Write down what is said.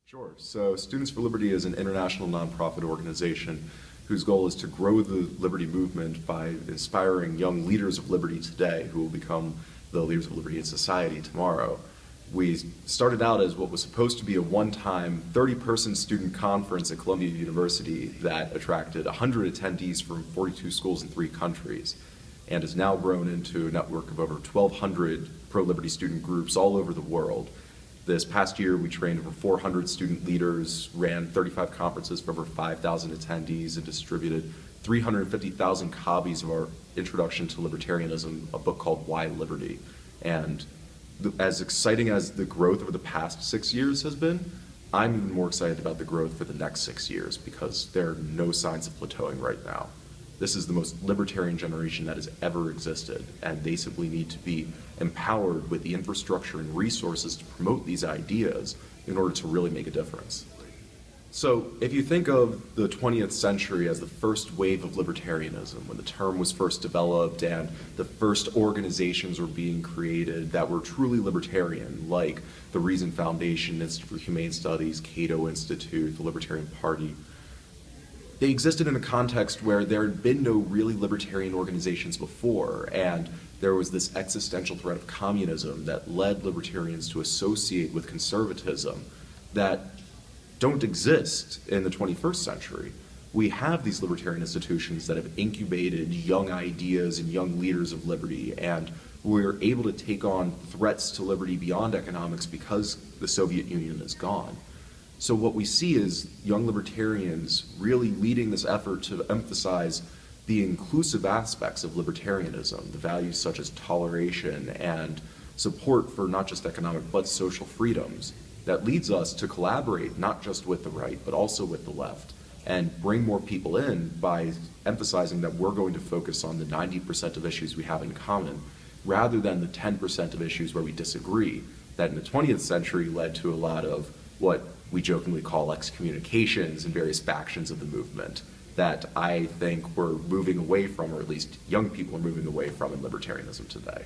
Sure. So Students for Liberty is an international nonprofit organization whose goal is to grow the liberty movement by inspiring young leaders of liberty today who will become the leaders of liberty in society tomorrow. We started out as what was supposed to be a one-time 30-person student conference at Columbia University that attracted 100 attendees from 42 schools in 3 countries, and has now grown into a network of over 1,200 pro-liberty student groups all over the world. This past year, we trained over 400 student leaders, ran 35 conferences for over 5,000 attendees, and distributed 350,000 copies of our Introduction to Libertarianism, a book called Why Liberty. And as exciting as the growth over the past 6 years has been, I'm even more excited about the growth for the next 6 years because there are no signs of plateauing right now. This is the most libertarian generation that has ever existed, and they simply need to be empowered with the infrastructure and resources to promote these ideas in order to really make a difference. So if you think of the 20th century as the first wave of libertarianism, when the term was first developed and the first organizations were being created that were truly libertarian, like the Reason Foundation, Institute for Humane Studies, Cato Institute, the Libertarian Party, they existed in a context where there had been no really libertarian organizations before, and there was this existential threat of communism that led libertarians to associate with conservatism that don't exist in the 21st century. We have these libertarian institutions that have incubated young ideas and young leaders of liberty, and we're able to take on threats to liberty beyond economics because the Soviet Union is gone. So what we see is young libertarians really leading this effort to emphasize the inclusive aspects of libertarianism, the values such as toleration and support for not just economic but social freedoms, that leads us to collaborate not just with the right but also with the left and bring more people in by emphasizing that we're going to focus on the 90% of issues we have in common rather than the 10% of issues where we disagree that in the 20th century led to a lot of what we jokingly call excommunications and various factions of the movement that I think we're moving away from, or at least young people are moving away from in libertarianism today.